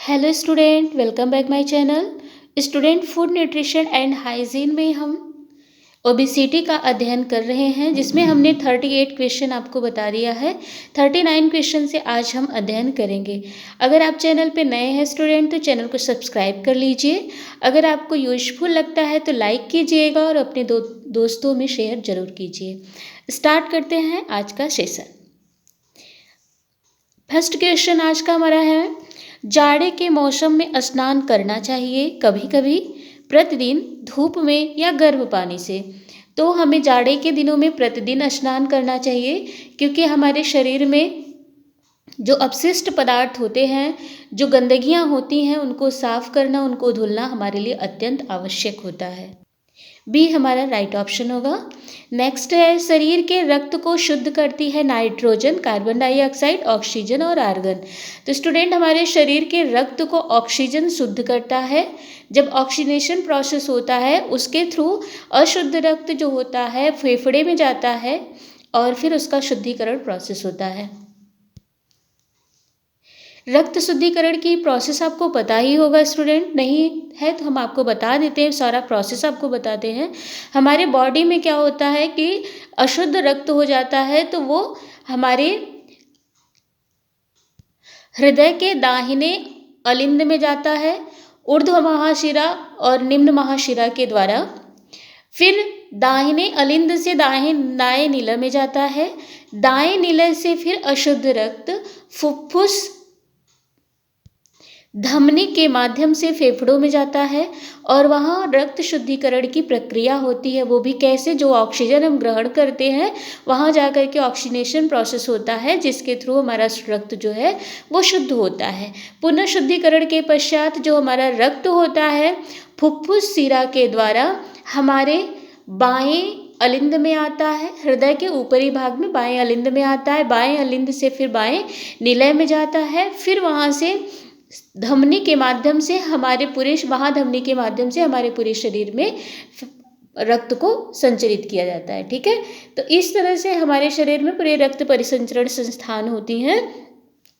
Hello student, welcome back my channel. Student, food nutrition and hygiene में हम obesity का अध्ययन कर रहे हैं, जिसमें हमने 38 क्वेश्चन आपको बता दिया है। 39 क्वेश्चन से आज हम अध्ययन करेंगे। अगर आप चैनल पे नए हैं स्टूडेंट तो चैनल को सब्सक्राइब कर लीजिए। अगर आपको यूजफुल लगता है तो लाइक कीजिएगा और अपने दोस्तों में शेयर जरूर कीजिए। स्टार्ट करते हैं आज का सेशन। फर्स्ट क्वेश्चन आज का हमारा है, जाड़े के मौसम में स्नान करना चाहिए कभी कभी, प्रतिदिन, धूप में या गर्म पानी से। तो हमें जाड़े के दिनों में प्रतिदिन स्नान करना चाहिए, क्योंकि हमारे शरीर में जो अपशिष्ट पदार्थ होते हैं, जो गंदगियां होती हैं, उनको साफ करना, उनको धुलना हमारे लिए अत्यंत आवश्यक होता है। बी हमारा राइट ऑप्शन होगा। नेक्स्ट है, शरीर के रक्त को शुद्ध करती है नाइट्रोजन, कार्बन डाइऑक्साइड, ऑक्सीजन और आर्गन। तो स्टूडेंट, हमारे शरीर के रक्त को ऑक्सीजन शुद्ध करता है। जब ऑक्सीनेशन प्रोसेस होता है उसके थ्रू अशुद्ध रक्त जो होता है फेफड़े में जाता है और फिर उसका शुद्धिकरण प्रोसेस होता है। रक्त शुद्धिकरण की प्रोसेस आपको पता ही होगा स्टूडेंट, नहीं है तो हम आपको बता देते हैं, सारा प्रोसेस आपको बताते हैं। हमारे बॉडी में क्या होता है कि अशुद्ध रक्त हो जाता है तो वो हमारे हृदय के दाहिने अलिंद में जाता है, ऊर्ध्व महाशिरा और निम्न महाशिरा के द्वारा, फिर दाहिने अलिंद से दाएं नीला में जाता है, दाएं नीला से फिर अशुद्ध रक्त फुफ्फुस धमनी के माध्यम से फेफड़ों में जाता है और वहाँ रक्त शुद्धिकरण की प्रक्रिया होती है। वो भी कैसे, जो ऑक्सीजन हम ग्रहण करते हैं वहाँ जाकर के ऑक्सीनेशन प्रोसेस होता है, जिसके थ्रू हमारा रक्त जो है वो शुद्ध होता है। पुनः शुद्धिकरण के पश्चात जो हमारा रक्त होता है फुफ्फुस शिरा के द्वारा हमारे बाएं अलिंद में आता है, हृदय के ऊपरी भाग में बाएं अलिंद में आता है, बाएं अलिंद से फिर बाएं निलय में जाता है, फिर वहाँ से धमनी के माध्यम से हमारे पूरे महाधमनी के माध्यम से हमारे पूरे शरीर में रक्त को संचरित किया जाता है। ठीक है, तो इस तरह से हमारे शरीर में पूरे रक्त परिसंचरण संस्थान होती हैं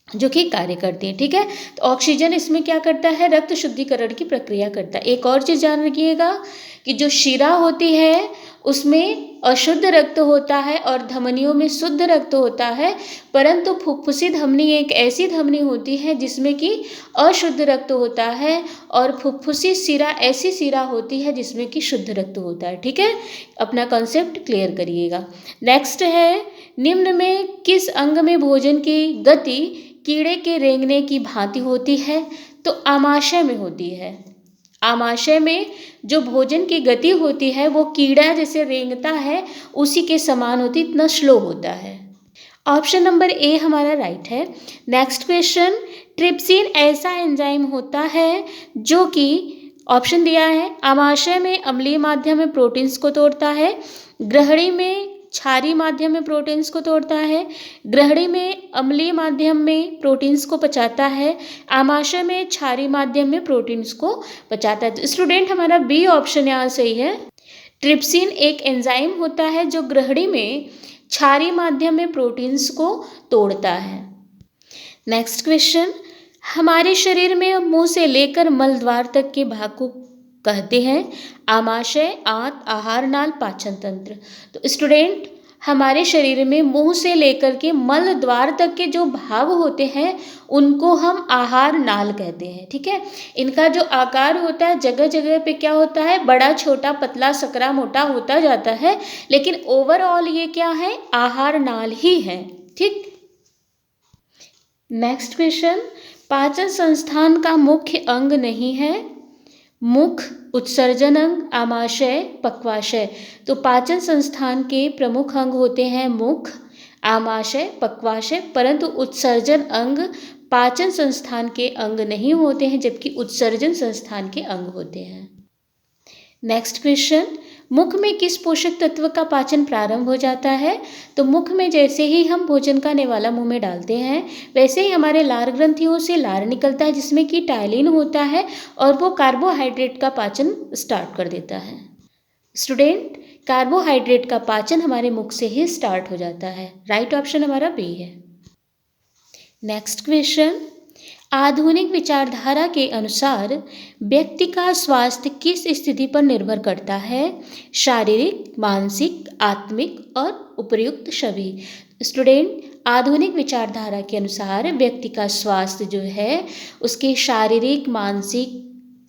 जो कि कार्य करती हैं। ठीक है, तो ऑक्सीजन इसमें क्या करता है, रक्त शुद्धिकरण की प्रक्रिया करता है। एक और चीज़ जान रखिएगा कि जो शिरा होती है उसमें अशुद्ध रक्त होता है और धमनियों में शुद्ध रक्त होता है, परंतु फुफ्फुसी धमनी एक ऐसी धमनी होती है जिसमें कि अशुद्ध रक्त होता है और फुफ्फुसी शिरा ऐसी शिरा होती है जिसमें कि शुद्ध रक्त होता है। ठीक है, अपना कॉन्सेप्ट क्लियर करिएगा। नेक्स्ट है, निम्न में किस अंग में भोजन की गति कीड़े के रेंगने की भांति होती है? तो आमाशय में होती है। आमाशय में जो भोजन की गति होती है वो कीड़ा जैसे रेंगता है उसी के समान होती, इतना स्लो होता है। ऑप्शन नंबर ए हमारा राइट है। नेक्स्ट क्वेश्चन, ट्रिप्सिन ऐसा एंजाइम होता है जो कि ऑप्शन दिया है, आमाशय में अम्लीय माध्यम में प्रोटीन्स को तोड़ता है, ग्रहणी में क्षारीय माध्यम में प्रोटीन्स को तोड़ता है, ग्रहणी में अम्लीय माध्यम में प्रोटीन्स को पचाता है, आमाशय में क्षारीय माध्यम में प्रोटीन्स को पचाता है। तो स्टूडेंट, हमारा बी ऑप्शन यहाँ सही है। ट्रिप्सिन एक एंजाइम होता है जो ग्रहणी में क्षारीय माध्यम में प्रोटीन्स को तोड़ता है। नेक्स्ट क्वेश्चन, हमारे शरीर में मुंह से लेकर मल द्वार तक के भाग को कहते हैं आमाशय, आंत, आहार नाल, पाचन तंत्र। तो स्टूडेंट, हमारे शरीर में मुंह से लेकर के मल द्वार तक के जो भाग होते हैं उनको हम आहार नाल कहते हैं। ठीक है, इनका जो आकार होता है जगह जगह पे क्या होता है, बड़ा, छोटा, पतला, सकरा, मोटा होता जाता है, लेकिन ओवरऑल ये क्या है, आहार नाल ही है। ठीक, नेक्स्ट क्वेश्चन, पाचन संस्थान का मुख्य अंग नहीं है? मुख, उत्सर्जन अंग, आमाशय, पक्वाशय। तो पाचन संस्थान के प्रमुख अंग होते हैं मुख, आमाशय, पक्वाशय, परंतु उत्सर्जन अंग पाचन संस्थान के अंग नहीं होते हैं, जबकि उत्सर्जन संस्थान के अंग होते हैं। नेक्स्ट क्वेश्चन, मुख में किस पोषक तत्व का पाचन प्रारंभ हो जाता है? तो मुख में जैसे ही हम भोजन का निवाला मुंह में डालते हैं वैसे ही हमारे लार ग्रंथियों से लार निकलता है, जिसमें कि टाइलिन होता है और वो कार्बोहाइड्रेट का पाचन स्टार्ट कर देता है। स्टूडेंट, कार्बोहाइड्रेट का पाचन हमारे मुख से ही स्टार्ट हो जाता है। राइट ऑप्शन हमारा बी है। नेक्स्ट क्वेश्चन, आधुनिक विचारधारा के अनुसार व्यक्ति का स्वास्थ्य किस स्थिति पर निर्भर करता है? शारीरिक, मानसिक, आत्मिक और उपर्युक्त सभी। स्टूडेंट, आधुनिक विचारधारा के अनुसार व्यक्ति का स्वास्थ्य जो है उसके शारीरिक, मानसिक,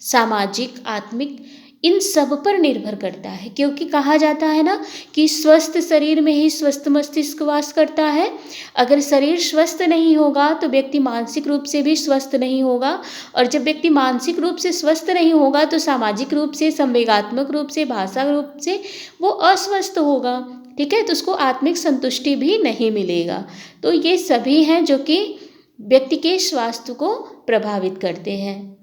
सामाजिक, आत्मिक इन सब पर निर्भर करता है, क्योंकि कहा जाता है ना कि स्वस्थ शरीर में ही स्वस्थ मस्तिष्क वास करता है। अगर शरीर स्वस्थ नहीं होगा तो व्यक्ति मानसिक रूप से भी स्वस्थ नहीं होगा, और जब व्यक्ति मानसिक रूप से स्वस्थ नहीं होगा तो सामाजिक रूप से, संवेगात्मक रूप से, भाषा रूप से वो अस्वस्थ होगा। ठीक है, तो उसको आत्मिक संतुष्टि भी नहीं मिलेगा। तो ये सभी हैं जो कि व्यक्ति के स्वास्थ्य को प्रभावित करते हैं।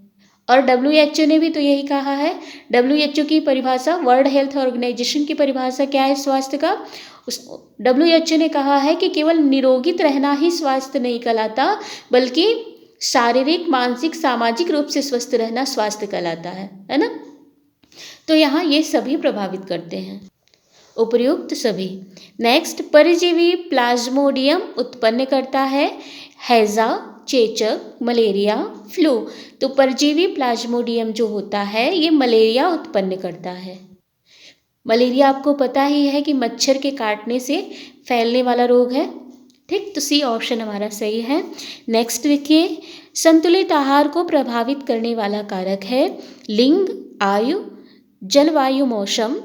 और WHO ने भी तो यही कहा है। WHO की परिभाषा, वर्ल्ड हेल्थ ऑर्गेनाइजेशन की परिभाषा क्या है स्वास्थ्य का? उस WHO ने कहा है कि केवल निरोगित रहना ही स्वास्थ्य नहीं कहलाता, बल्कि शारीरिक, मानसिक, सामाजिक रूप से स्वस्थ रहना स्वास्थ्य कहलाता है ना। तो यहाँ ये सभी प्रभावित करते हैं, उपर्युक्त सभी। नेक्स्ट, परजीवी प्लाज्मोडियम उत्पन्न करता है हैजा, चेचक, मलेरिया, फ्लू। तो परजीवी प्लाज्मोडियम जो होता है ये मलेरिया उत्पन्न करता है। मलेरिया आपको पता ही है कि मच्छर के काटने से फैलने वाला रोग है। ठीक, तो सी ऑप्शन हमारा सही है। नेक्स्ट देखिए, संतुलित आहार को प्रभावित करने वाला कारक है लिंग, आयु, जलवायु, मौसम,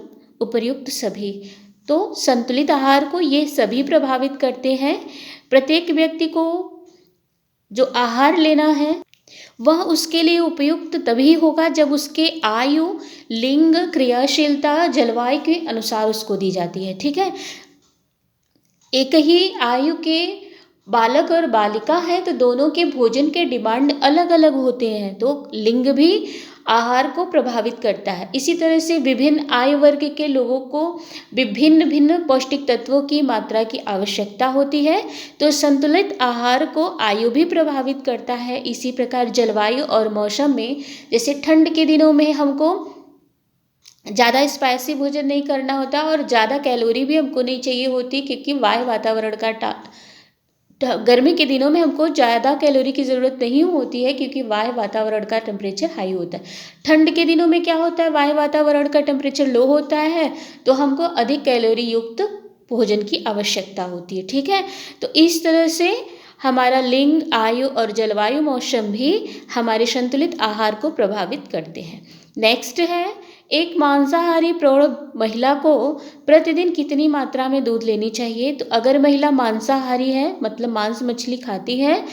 उपर्युक्त सभी। तो संतुलित आहार को ये सभी प्रभावित करते हैं। प्रत्येक व्यक्ति को जो आहार लेना है वह उसके लिए उपयुक्त तभी होगा जब उसके आयु, लिंग, क्रियाशीलता, जलवायु के अनुसार उसको दी जाती है। ठीक है, एक ही आयु के बालक और बालिका है तो दोनों के भोजन के डिमांड अलग अलग होते हैं, तो लिंग भी आहार को प्रभावित करता है। इसी तरह से विभिन्न आयु वर्ग के लोगों को विभिन्न भिन्न पौष्टिक तत्वों की मात्रा की आवश्यकता होती है, तो संतुलित आहार को आयु भी प्रभावित करता है। इसी प्रकार जलवायु और मौसम में, जैसे ठंड के दिनों में हमको ज़्यादा स्पाइसी भोजन नहीं करना होता और ज़्यादा कैलोरी भी हमको नहीं चाहिए होती, क्योंकि वायु वातावरण का गर्मी के दिनों में हमको ज़्यादा कैलोरी की ज़रूरत नहीं होती है, क्योंकि वायु वातावरण का टेम्परेचर हाई होता है। ठंड के दिनों में क्या होता है, वायु वातावरण का टेम्परेचर लो होता है, तो हमको अधिक कैलोरी युक्त भोजन की आवश्यकता होती है। ठीक है, तो इस तरह से हमारा लिंग, आयु और जलवायु, मौसम भी हमारे संतुलित आहार को प्रभावित करते हैं। नेक्स्ट है, एक मांसाहारी प्रौढ़ महिला को प्रतिदिन कितनी मात्रा में दूध लेनी चाहिए? तो अगर महिला मांसाहारी है, मतलब मांस मछली खाती है,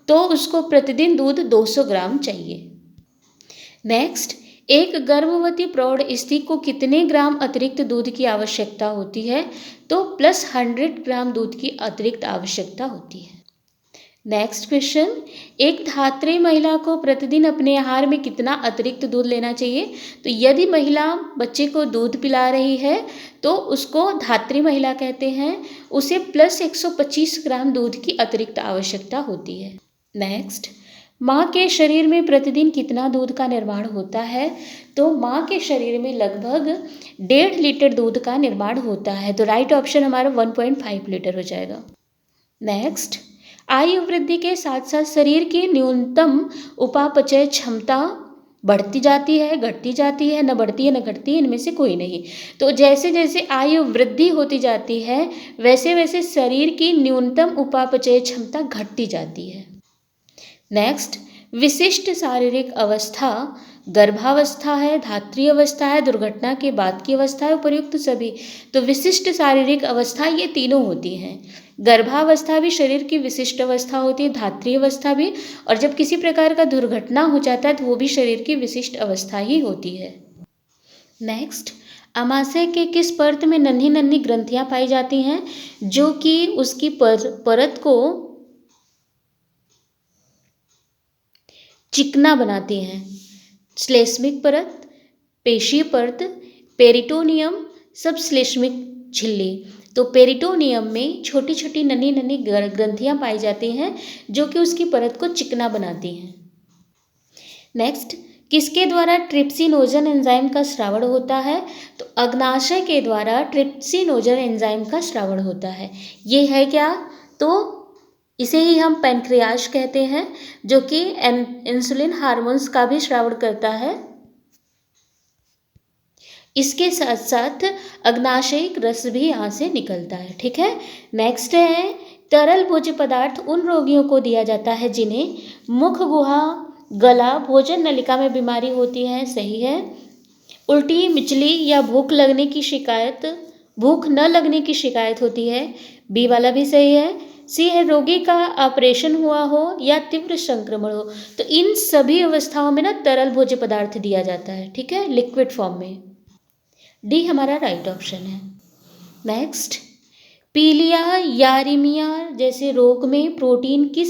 तो उसको प्रतिदिन दूध 200 ग्राम चाहिए। नेक्स्ट, एक गर्भवती प्रौढ़ स्त्री को कितने ग्राम अतिरिक्त दूध की आवश्यकता होती है? तो +100 ग्राम दूध की अतिरिक्त आवश्यकता होती है। नेक्स्ट क्वेश्चन, एक धात्री महिला को प्रतिदिन अपने आहार में कितना अतिरिक्त दूध लेना चाहिए? तो यदि महिला बच्चे को दूध पिला रही है तो उसको धात्री महिला कहते हैं, उसे +125 ग्राम दूध की अतिरिक्त आवश्यकता होती है। नेक्स्ट, माँ के शरीर में प्रतिदिन कितना दूध का निर्माण होता है? तो माँ के शरीर में लगभग 1.5 लीटर दूध का निर्माण होता है, तो राइट ऑप्शन हमारा 1.5 लीटर हो जाएगा। नेक्स्ट, आयु वृद्धि के साथ साथ शरीर की न्यूनतम उपापचय क्षमता बढ़ती जाती है, घटती जाती है, न बढ़ती है न घटती है, इनमें से कोई नहीं। तो जैसे जैसे आयु वृद्धि होती जाती है वैसे वैसे शरीर की न्यूनतम उपापचय क्षमता घटती जाती है। नेक्स्ट, विशिष्ट शारीरिक अवस्था गर्भावस्था है, धात्री अवस्था है, दुर्घटना के बाद की अवस्था है, उपर्युक्त सभी। तो विशिष्ट शारीरिक अवस्था ये तीनों होती हैं। गर्भावस्था भी शरीर की विशिष्ट अवस्था होती है, धात्री अवस्था भी, और जब किसी प्रकार का दुर्घटना हो जाता है तो वो भी शरीर की विशिष्ट अवस्था ही होती है। नेक्स्ट, आमाशय के किस परत में नन्ही नन्ही ग्रंथियां पाई जाती हैं जो कि उसकी परत को चिकना बनाती हैं? श्लेष्मिक परत, पेशीय परत, पेरिटोनियम, सब श्लेष्मिक झिल्ली। तो पेरिटोनियम में छोटी छोटी नन्ही नन्ही ग्रंथियां पाई जाती हैं जो कि उसकी परत को चिकना बनाती हैं। नेक्स्ट, किसके द्वारा ट्रिप्सिनोजन एंजाइम का स्रावण होता है? तो अग्नाशय के द्वारा ट्रिप्सिनोजन एंजाइम का स्रावण होता है। ये है क्या? तो इसे ही हम पैनक्रियाज कहते हैं, जो कि इंसुलिन हार्मोन्स का भी स्राव करता है। इसके साथ साथ अग्नाशयिक रस भी यहाँ से निकलता है। ठीक है, नेक्स्ट है तरल भोज्य पदार्थ उन रोगियों को दिया जाता है जिन्हें मुख गुहा, गला, भोजन नलिका में बीमारी होती है। सही है। उल्टी, मिचली या भूख न लगने की शिकायत होती है। बी वाला भी सही है। सी है रोगी का ऑपरेशन हुआ हो या तीव्र संक्रमण हो। तो इन सभी अवस्थाओं में ना तरल भोज्य पदार्थ दिया जाता है। ठीक है, लिक्विड फॉर्म में। डी हमारा राइट ऑप्शन है। नेक्स्ट, पीलिया, यारिमिया जैसे रोग में प्रोटीन किस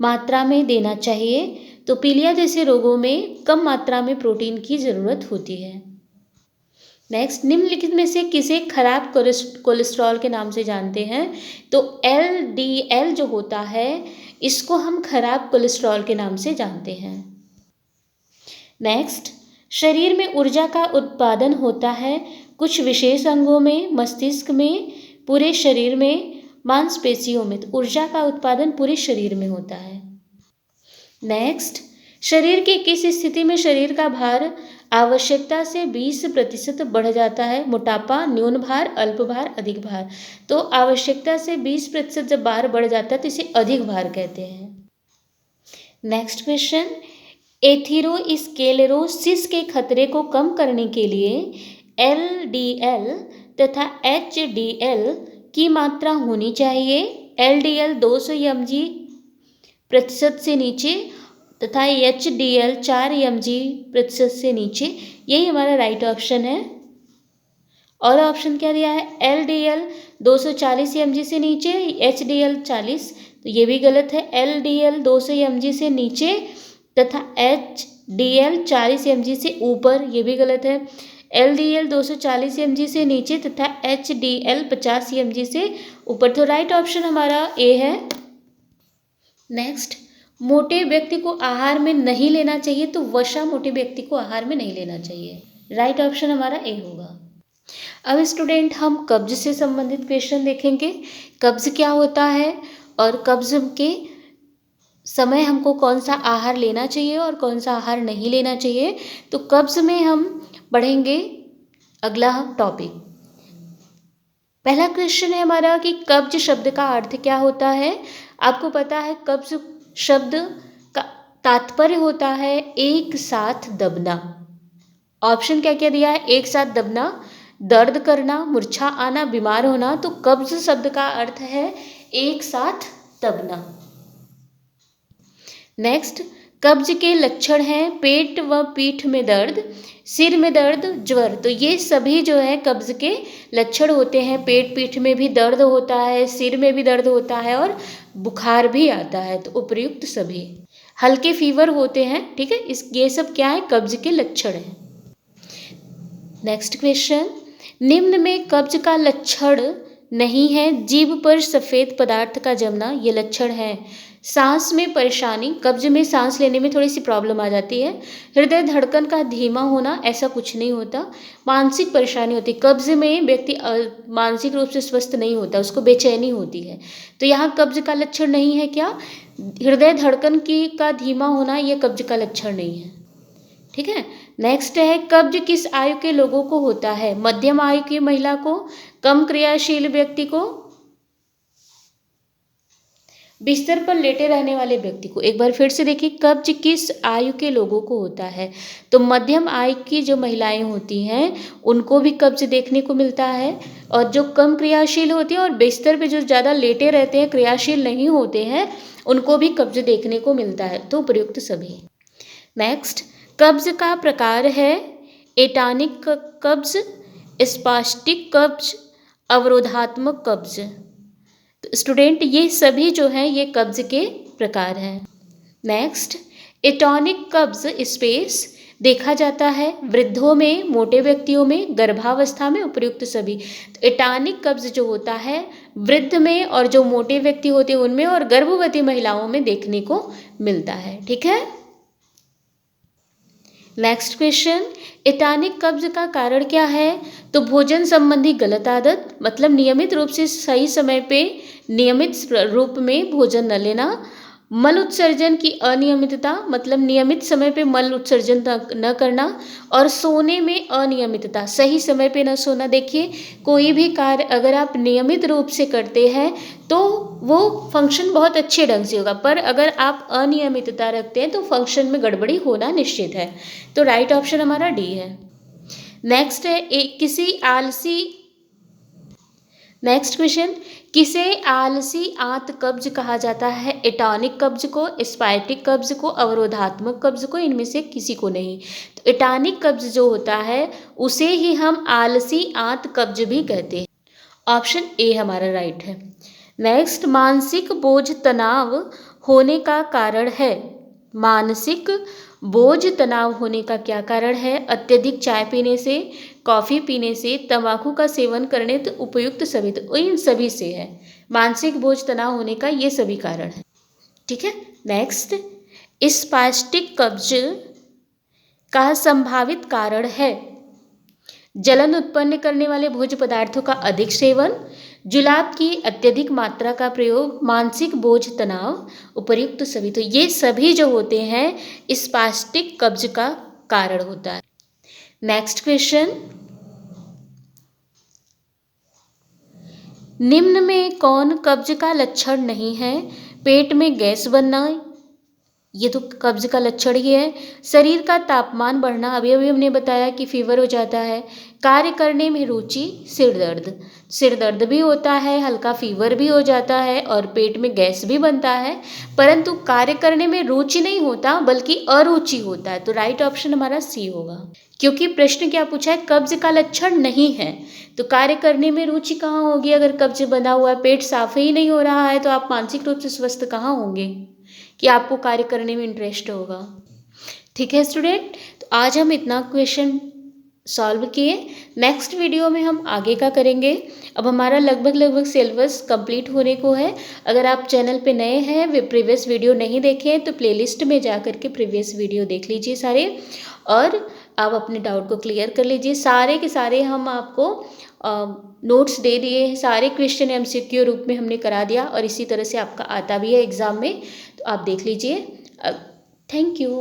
मात्रा में देना चाहिए? तो पीलिया जैसे रोगों में कम मात्रा में प्रोटीन की ज़रूरत होती है। नेक्स्ट, निम्नलिखित में से किसे खराब कोलेस्ट्रॉल के नाम से जानते हैं? तो LDL जो होता है इसको हम खराब कोलेस्ट्रॉल के नाम से जानते हैं। नेक्स्ट, शरीर में ऊर्जा का उत्पादन होता है कुछ विशेष अंगों में, मस्तिष्क में, पूरे शरीर में, मांसपेशियों में। तो ऊर्जा का उत्पादन पूरे शरीर में होता है। नेक्स्ट, शरीर की किस स्थिति में शरीर का भार आवश्यकता से 20% बढ़ जाता है? मोटापा, न्यून भार, अल्प भार, अधिक भार। तो आवश्यकता से 20% जब भार बढ़ जाता है तो इसे अधिक भार कहते हैं। नेक्स्ट क्वेश्चन, एथेरोस्क्लेरोसिस के खतरे को कम करने के लिए LDL तथा HDL की मात्रा होनी चाहिए। LDL 200 mg% से नीचे तथा HDL 4 mg% से नीचे। यही हमारा राइट ऑप्शन है। और ऑप्शन क्या दिया है? LDL 240 mg से नीचे, HDL 40। तो ये भी गलत है। LDL 200 mg से नीचे तथा HDL 40 mg से ऊपर, ये भी गलत है। LDL 240 mg से नीचे तथा HDL 50 mg से ऊपर। तो राइट ऑप्शन हमारा ए है। नेक्स्ट, मोटे व्यक्ति को आहार में नहीं लेना चाहिए। तो वसा मोटे व्यक्ति को आहार में नहीं लेना चाहिए। राइट ऑप्शन हमारा ए होगा। अब स्टूडेंट हम कब्ज से संबंधित क्वेश्चन देखेंगे। कब्ज क्या होता है और कब्ज के समय हमको कौन सा आहार लेना चाहिए और कौन सा आहार नहीं लेना चाहिए। तो कब्ज में हम पढ़ेंगे अगला टॉपिक। पहला क्वेश्चन है हमारा कि कब्ज शब्द का अर्थ क्या होता है। आपको पता है कब्ज शब्द का तात्पर्य होता है एक साथ दबना। ऑप्शन क्या क्या दिया है? एक साथ दबना, दर्द करना, मूर्छा आना, बीमार होना। तो कब्ज शब्द का अर्थ है एक साथ दबना। नेक्स्ट, कब्ज के लक्षण हैं पेट व पीठ में दर्द, सिर में दर्द, ज्वर। तो ये सभी जो है कब्ज के लक्षण होते हैं। पेट पीठ में भी दर्द होता है, सिर में भी दर्द होता है और बुखार भी आता है। तो उपयुक्त सभी हल्के फीवर होते हैं। ठीक है, ये सब क्या है? कब्ज के लक्षण हैं। नेक्स्ट क्वेश्चन, निम्न में कब्ज का लक्षण नहीं है जीभ पर सफ़ेद पदार्थ का जमना। ये लक्षण है। सांस में परेशानी, कब्ज में सांस लेने में थोड़ी सी प्रॉब्लम आ जाती है। हृदय धड़कन का धीमा होना, ऐसा कुछ नहीं होता। मानसिक परेशानी होती, कब्ज में व्यक्ति मानसिक रूप से स्वस्थ नहीं होता, उसको बेचैनी होती है। तो यहाँ कब्ज का लक्षण नहीं है क्या? हृदय धड़कन का धीमा होना, ये कब्ज का लक्षण नहीं है। ठीक है, नेक्स्ट है कब्ज किस आयु के लोगों को होता है? मध्यम आयु की महिला को, कम क्रियाशील व्यक्ति को, बिस्तर पर लेटे रहने वाले व्यक्ति को। एक बार फिर से देखिए, कब्ज किस आयु के लोगों को होता है? तो मध्यम आयु की जो महिलाएं होती हैं उनको भी कब्ज देखने को मिलता है, और जो कम क्रियाशील होती हैं और बिस्तर पे जो ज़्यादा लेटे रहते हैं, क्रियाशील नहीं होते हैं, उनको भी कब्ज देखने को मिलता है। तो प्रयुक्त सभी। नेक्स्ट, कब्ज का प्रकार है एटानिक कब्ज, स्पास्टिक कब्ज, अवरोधात्मक कब्ज। तो स्टूडेंट ये सभी जो हैं ये कब्ज के प्रकार हैं। नेक्स्ट, एटॉनिक कब्ज स्पेस देखा जाता है वृद्धों में, मोटे व्यक्तियों में, गर्भावस्था में। उपयुक्त सभी। तो एटॉनिक कब्ज जो होता है वृद्ध में और जो मोटे व्यक्ति होते हैं उनमें और गर्भवती महिलाओं में देखने को मिलता है। ठीक है, नेक्स्ट क्वेश्चन, एटानिक कब्ज का कारण क्या है? तो भोजन संबंधी गलत आदत, मतलब नियमित रूप से सही समय पे नियमित रूप में भोजन न लेना। मल उत्सर्जन की अनियमितता, मतलब नियमित समय पे मल उत्सर्जन न करना। और सोने में अनियमितता, सही समय पे न सोना। देखिए, कोई भी कार्य अगर आप नियमित रूप से करते हैं तो वो फंक्शन बहुत अच्छे ढंग से होगा, पर अगर आप अनियमितता रखते हैं तो फंक्शन में गड़बड़ी होना निश्चित है। तो राइट ऑप्शन हमारा डी है। नेक्स्ट है नेक्स्ट क्वेश्चन, किसे आलसी आंत कब्ज कहा जाता है? एटॉनिक कब्ज को, स्पाइटिक कब्ज को, अवरोधात्मक कब्ज को, इनमें से किसी को नहीं। तो एटॉनिक कब्ज जो होता है उसे ही हम आलसी आंत कब्ज भी कहते हैं। ऑप्शन ए हमारा राइट है। नेक्स्ट, मानसिक बोझ तनाव होने का कारण है। मानसिक बोझ तनाव होने का क्या कारण है? अत्यधिक चाय पीने से, कॉफ़ी पीने से, तंबाकू का सेवन करने, तो उपयुक्त सभी, तो इन सभी से है। मानसिक बोझ तनाव होने का ये सभी कारण है। ठीक है। नेक्स्ट, स्पास्टिक कब्ज का संभावित कारण है। जलन उत्पन्न करने वाले भोज्य पदार्थों का अधिक सेवन, जुलाब की अत्यधिक मात्रा का प्रयोग, मानसिक बोझ तनाव, उपर्युक्त सभी। तो ये सभी जो होते हैं स्पास्टिक कब्ज का कारण होता है। नेक्स्ट क्वेश्चन, निम्न में कौन कब्ज का लक्षण नहीं है? पेट में गैस बनना, ये तो कब्ज का लक्षण ही है। शरीर का तापमान बढ़ना, अभी अभी हमने बताया कि फीवर हो जाता है। कार्य करने में रुचि, सिर दर्द भी होता है, हल्का फीवर भी हो जाता है और पेट में गैस भी बनता है, परंतु कार्य करने में रुचि नहीं होता बल्कि अरुचि होता है। तो राइट ऑप्शन हमारा सी होगा, क्योंकि प्रश्न क्या पूछा है? कब्ज का लक्षण नहीं है, तो कार्य करने में रुचि कहाँ होगी? अगर कब्ज बना हुआ है, पेट साफ ही नहीं हो रहा है, तो आप मानसिक रूप से स्वस्थ कहाँ होंगे कि आपको कार्य करने में इंटरेस्ट होगा। ठीक है स्टूडेंट, तो आज हम इतना क्वेश्चन सॉल्व किए। नेक्स्ट वीडियो में हम आगे का करेंगे। अब हमारा लगभग सिलेबस कंप्लीट होने को है। अगर आप चैनल पे नए हैं, वे प्रीवियस वीडियो नहीं देखे हैं, तो प्लेलिस्ट में जा कर के प्रीवियस वीडियो देख लीजिए सारे, और आप अपने डाउट को क्लियर कर लीजिए। सारे के सारे हम आपको नोट्स दे दिए हैं, सारे क्वेश्चन एमसीक्यू रूप में हमने करा दिया, और इसी तरह से आपका आता भी है एग्ज़ाम में, तो आप देख लीजिए। Thank you.